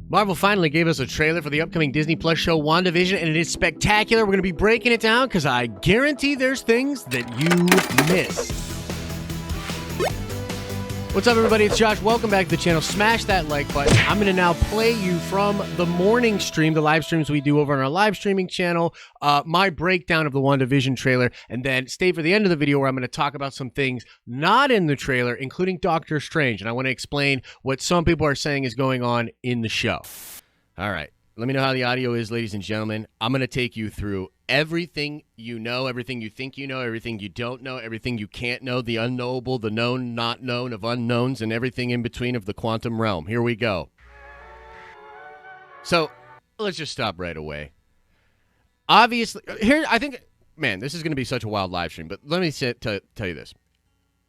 Marvel finally gave us a trailer for the upcoming Disney Plus show WandaVision, and it is spectacular. We're going to be breaking it down because I guarantee there's things that you missed. What's up, everybody? It's Josh. Welcome back to the channel. Smash that like button. I'm going to now play you from the morning stream, the live streams we do over on our live streaming channel, my breakdown of the WandaVision trailer, and then stay for the end of the video where I'm going to talk about some things not in the trailer, including Doctor Strange, and I want to explain what some people are saying is going on in the show. All right. Let me know how the audio is, ladies and gentlemen. I'm going to take you through everything you know, everything you think you know, everything you don't know, everything you can't know, the unknowable, the known, not known of unknowns, and everything in between of the quantum realm. Here we go. So let's just stop right away. Obviously, here, I think, man, this is going to be such a wild live stream, but let me tell you this.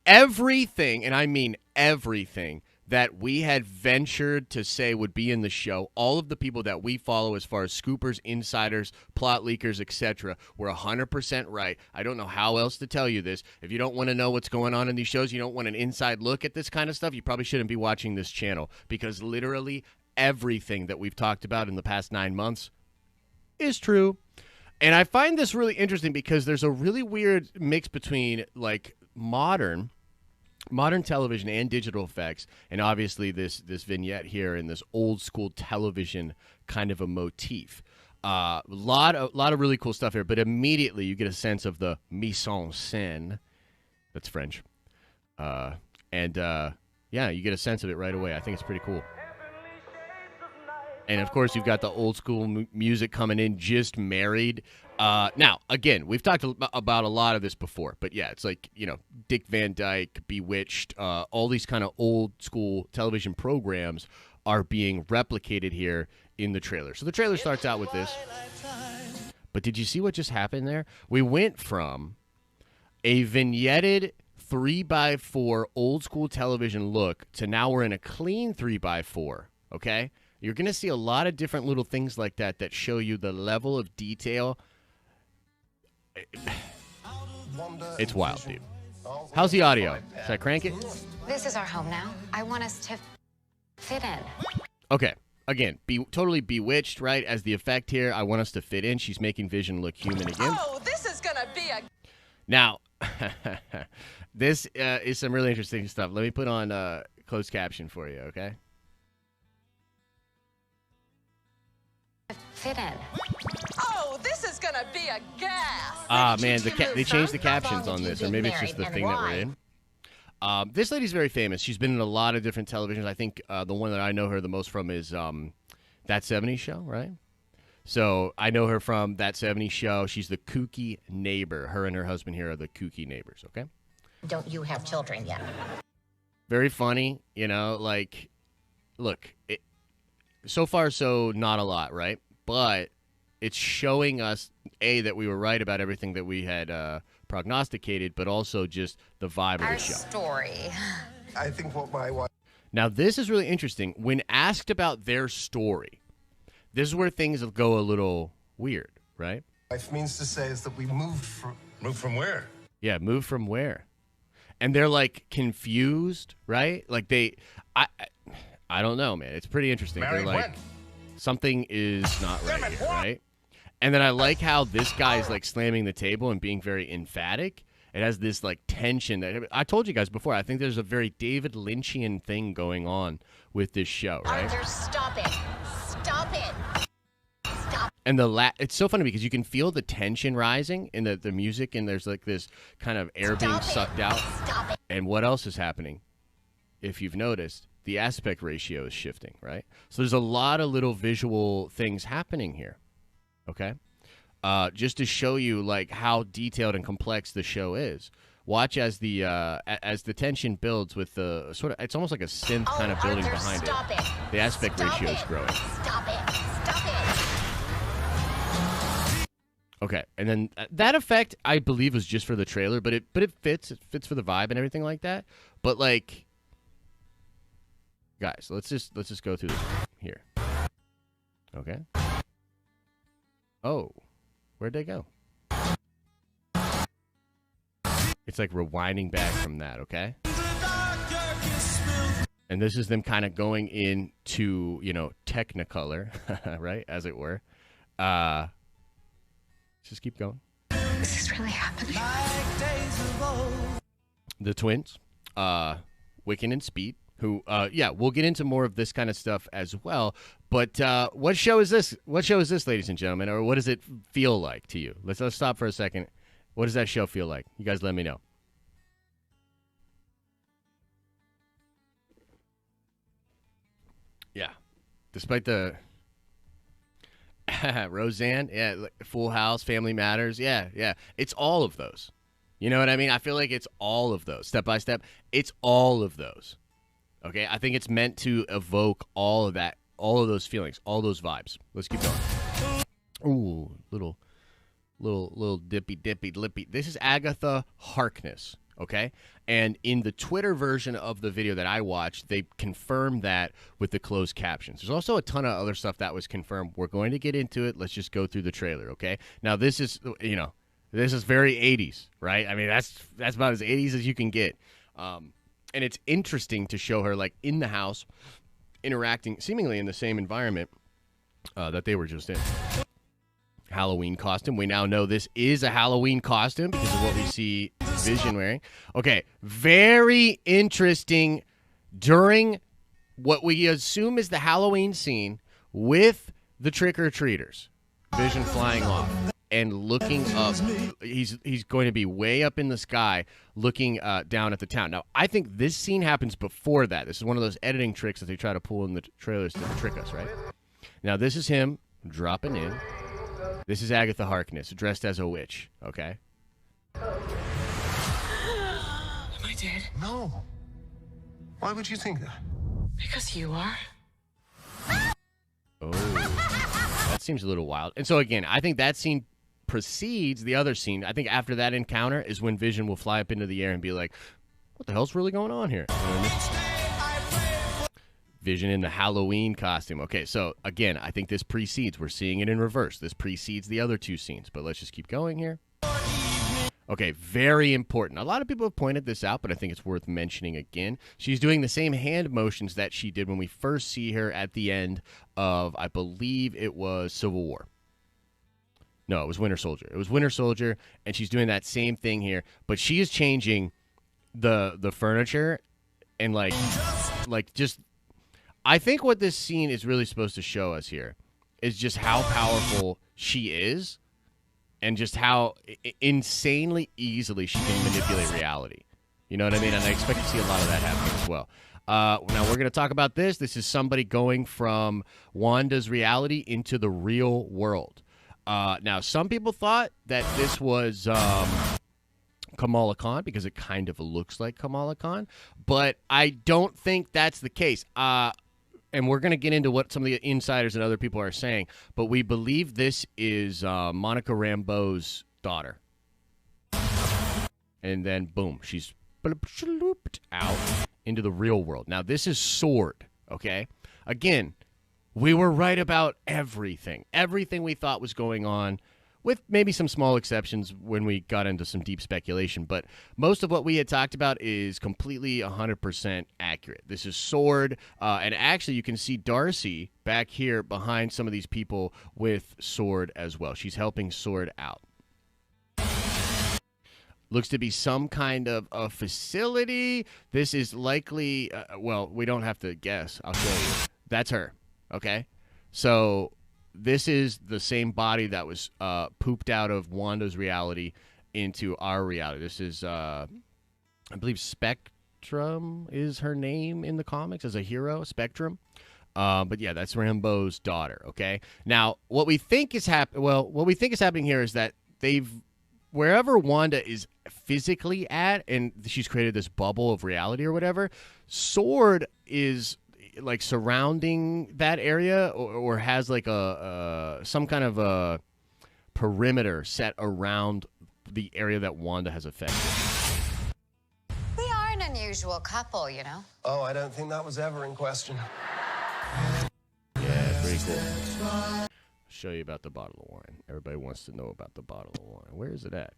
Everything, and I mean everything, that we had ventured to say would be in the show, all of the people that we follow as far as scoopers, insiders, plot leakers, etc., were 100% right. I don't know how else to tell you this. If you don't want to know what's going on in these shows, you don't want an inside look at this kind of stuff, you probably shouldn't be watching this channel, because literally everything that we've talked about in the past 9 months is true. And I find this really interesting because there's a really weird mix between, like, modern television and digital effects, and obviously this vignette here and this old school television kind of a motif. A lot of really cool stuff here, but immediately you get a sense of the mise en scène. That's French. Yeah, you get a sense of it right away. I think it's pretty cool. And of course, you've got the old school music coming in, Just Married. Now, again, we've talked about a lot of this before, but yeah, it's like, you know, Dick Van Dyke, Bewitched, all these kind of old school television programs are being replicated here in the trailer. So the trailer starts out with this. But did you see what just happened there? We went from a vignetted 3x4 old school television look to now we're in a clean 3x4, okay? You're going to see a lot of different little things like that that show you the level of detail. It's wild, dude. How's the audio? Should I crank it? This is our home now. I want us to fit in. Okay. Again, totally Bewitched, right? As the effect here, I want us to fit in. She's making Vision look human again. Oh, this is going to be a... Now, this is some really interesting stuff. Let me put on closed caption for you, okay? Fit in. Oh, this is gonna be a gas. Ah, man, they changed the captions on this, or maybe it's just the thing that we're in. This lady's very famous. She's been in a lot of different televisions. I think the one that I know her the most from is That 70s Show, right? So I know her from That 70s Show. She's the kooky neighbor. Her and her husband here are the kooky neighbors, okay? Don't you have children yet? Very funny, you know, like, look, so far so not a lot, right? But it's showing us, A, that we were right about everything that we had prognosticated, but also just the vibe of the show. Our story. I think what my wife... Now, this is really interesting. When asked about their story, this is where things go a little weird, right? Wife means to say is that we moved from... Moved from where? Yeah, moved from where? And they're, like, confused, right? Like, I don't know, man. It's pretty interesting. Married They're like... when? Something is not right here, right? And then I like how this guy's like slamming the table and being very emphatic. It has this like tension that I told you guys before. I think there's a very David Lynchian thing going on with this show, right? Arthur, stop it. Stop it. Stop. And it's so funny because you can feel the tension rising in the music, and there's like this kind of air being sucked out. Stop it. And what else is happening? If you've noticed, the aspect ratio is shifting, right? So there's a lot of little visual things happening here, okay? Just to show you like how detailed and complex the show is. Watch as the tension builds with the sort of, it's almost like a synth kind of building Arthur, behind stop it. it. The aspect Stop ratio is it. growing. Stop it. Stop it. Okay, and then that effect I believe was just for the trailer, but it fits. It fits for the vibe and everything like that. But like, guys, let's just go through this here. Okay. Oh, where'd they go? It's like rewinding back from that, okay? And this is them kind of going into, technicolor, right, as it were. Just keep going. This is really happening. The twins, Wiccan and Speed, who, we'll get into more of this kind of stuff as well. But what show is this? What show is this, ladies and gentlemen? Or what does it feel like to you? Let's stop for a second. What does that show feel like? You guys let me know. Yeah. Despite the Roseanne, Full House, Family Matters, yeah. It's all of those. You know what I mean? I feel like it's all of those. Step by step, it's all of those. Okay? I think it's meant to evoke all of that, all of those feelings, all those vibes. Let's keep going. Ooh, little dippy lippy. This is Agatha Harkness, okay? And in the Twitter version of the video that I watched, they confirmed that with the closed captions. There's also a ton of other stuff that was confirmed. We're going to get into it. Let's just go through the trailer, okay? Now, this is, this is very 80s, right? I mean, that's about as 80s as you can get. And it's interesting to show her, like, in the house, interacting seemingly in the same environment that they were just in. Halloween costume. We now know this is a Halloween costume because of what we see Vision wearing. Okay, very interesting during what we assume is the Halloween scene with the trick-or-treaters. Vision flying off and looking up. He's going to be way up in the sky looking down at the town. Now, I think this scene happens before that. This is one of those editing tricks that they try to pull in the trailers to trick us, right? Now, this is him dropping in. This is Agatha Harkness, dressed as a witch, okay? Am I dead? No. Why would you think that? Because you are. Oh, that seems a little wild. And so, again, I think that scene precedes the other scene. I think after that encounter is when Vision will fly up into the air and be like, what the hell's really going on here? You know what I mean? Vision in the Halloween costume. Okay, so again, I think this precedes. We're seeing it in reverse. This precedes the other two scenes, but let's just keep going here. Okay, very important. A lot of people have pointed this out, but I think it's worth mentioning again. She's doing the same hand motions that she did when we first see her at the end of, I believe it was Civil War. No, it was Winter Soldier. It was Winter Soldier, and she's doing that same thing here, but she is changing the furniture and like just. I think what this scene is really supposed to show us here is just how powerful she is and just how insanely easily she can manipulate reality. You know what I mean? And I expect to see a lot of that happening as well. Now, we're going to talk about this. This is somebody going from Wanda's reality into the real world. Now, some people thought that this was Kamala Khan because it kind of looks like Kamala Khan, but I don't think that's the case. And we're going to get into what some of the insiders and other people are saying, but we believe this is Monica Rambeau's daughter. And then, boom, she's out into the real world. Now, this is S.W.O.R.D., okay? Again, we were right about everything. Everything we thought was going on, with maybe some small exceptions when we got into some deep speculation. But most of what we had talked about is completely 100% accurate. This is S.W.O.R.D., and actually you can see Darcy back here behind some of these people with S.W.O.R.D. as well. She's helping S.W.O.R.D. out. Looks to be some kind of a facility. This is likely, well, we don't have to guess. I'll show you. That's her, okay? So this is the same body that was pooped out of Wanda's reality into our reality. This is, I believe Spectrum is her name in the comics as a hero, Spectrum. But yeah, that's Rambeau's daughter, okay? Now, what we think is happening here is that wherever Wanda is physically at, and she's created this bubble of reality or whatever, S.W.O.R.D. is like surrounding that area or has like some kind of a perimeter set around the area that Wanda has affected. We are an unusual couple, you know. Oh, I don't think that was ever in question. Yeah, pretty cool. Show you about the bottle of wine. Everybody wants to know about the bottle of wine. Where is it at?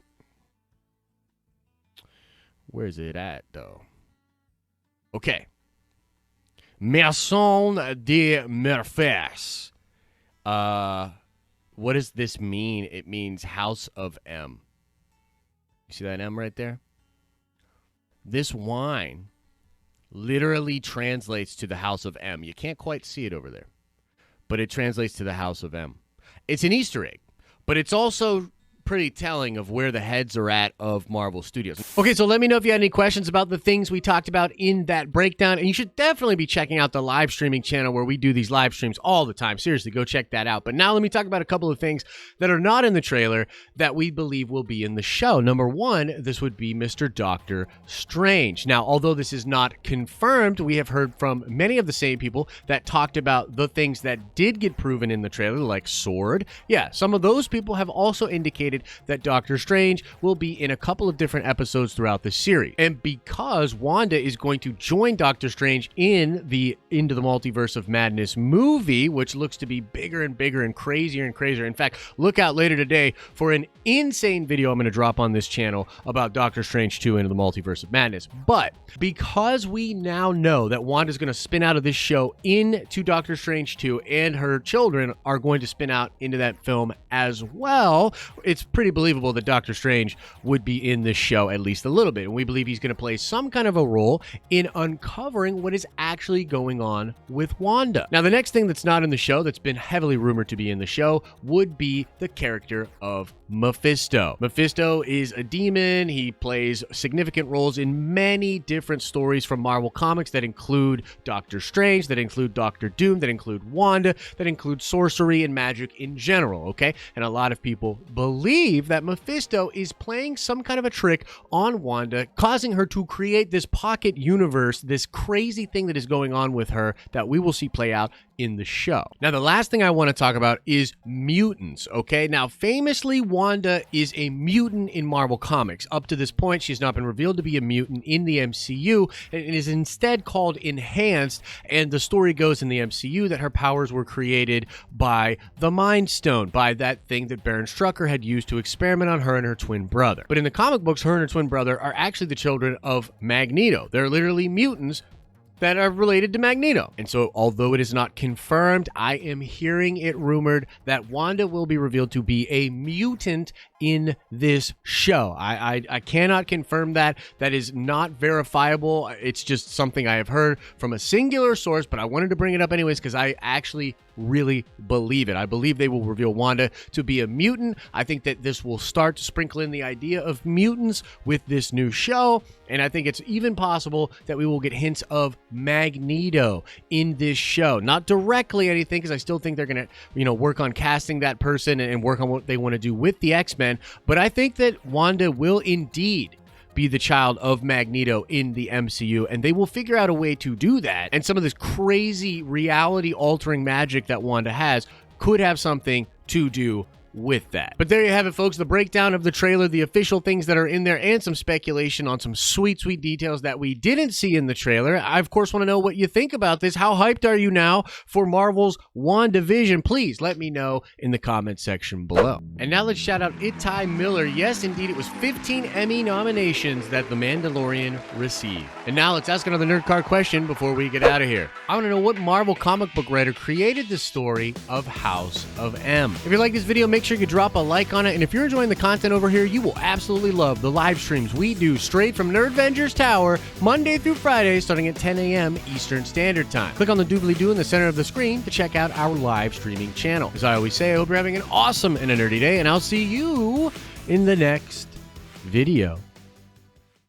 Where's it at, though? Okay. Maison de Merfes. What does this mean? It means House of M. You see that M right there? This wine literally translates to the House of M. You can't quite see it over there, but it translates to the House of M. It's an Easter egg, but it's also pretty telling of where the heads are at of Marvel Studios. Okay, so let me know if you had any questions about the things we talked about in that breakdown, and you should definitely be checking out the live streaming channel where we do these live streams all the time. Seriously, go check that out. But now let me talk about a couple of things that are not in the trailer that we believe will be in the show. Number one, this would be Mr. Doctor Strange. Now, although this is not confirmed, we have heard from many of the same people that talked about the things that did get proven in the trailer, like Sword. Yeah, some of those people have also indicated that Doctor Strange will be in a couple of different episodes throughout the series. And because Wanda is going to join Doctor Strange in the Into the Multiverse of Madness movie, which looks to be bigger and bigger and crazier and crazier. In fact, look out later today for an insane video I'm going to drop on this channel about Doctor Strange 2 Into the Multiverse of Madness. But because we now know that Wanda's going to spin out of this show into Doctor Strange 2 and her children are going to spin out into that film as well, it's pretty believable that Doctor Strange would be in this show at least a little bit. And we believe he's going to play some kind of a role in uncovering what is actually going on with Wanda. Now, the next thing that's not in the show that's been heavily rumored to be in the show would be the character of Mephisto. Mephisto is a demon. He plays significant roles in many different stories from Marvel Comics that include Doctor Strange, that include Doctor Doom, that include Wanda, that include sorcery and magic in general, okay? And a lot of people believe that Mephisto is playing some kind of a trick on Wanda, causing her to create this pocket universe, this crazy thing that is going on with her that we will see play out in the show. Now, the last thing I want to talk about is mutants, okay? Now, famously, Wanda is a mutant in Marvel Comics. Up to this point, she's not been revealed to be a mutant in the MCU, and is instead called Enhanced, and the story goes in the MCU that her powers were created by the Mind Stone, by that thing that Baron Strucker had used to experiment on her and her twin brother. But in the comic books, her and her twin brother are actually the children of Magneto. They're literally mutants that are related to Magneto. And so, although it is not confirmed, I am hearing it rumored that Wanda will be revealed to be a mutant in this show. I cannot confirm that. That is not verifiable. It's just something I have heard from a singular source, but I wanted to bring it up anyways because I actually really believe it. I believe they will reveal Wanda to be a mutant. I think that this will start to sprinkle in the idea of mutants with this new show, and I think it's even possible that we will get hints of Magneto in this show. Not directly anything, because I still think they're going to, work on casting that person and work on what they want to do with the X-Men, but I think that Wanda will indeed be the child of Magneto in the MCU, and they will figure out a way to do that. And some of this crazy reality-altering magic that Wanda has could have something to do with that. But there you have it, folks, the breakdown of the trailer, the official things that are in there, and some speculation on some sweet details that we didn't see in the trailer. I, of course, want to know what you think about this. How hyped are you now for Marvel's WandaVision? Please let me know in the comment section below. And now let's shout out Itai Miller. Yes, indeed, it was 15 Emmy nominations that The Mandalorian received. And now let's ask another nerd card question before we get out of here. I want to know what Marvel comic book writer created the story of House of M. If you like this video, make sure you drop a like on it, and if you're enjoying the content over here, you will absolutely love the live streams we do straight from Nerdvengers Tower Monday through Friday starting at 10 a.m. Eastern Standard Time. Click on the doobly-doo in the center of the screen to check out our live streaming channel. As I always say, I hope you're having an awesome and a nerdy day, and I'll see you in the next video.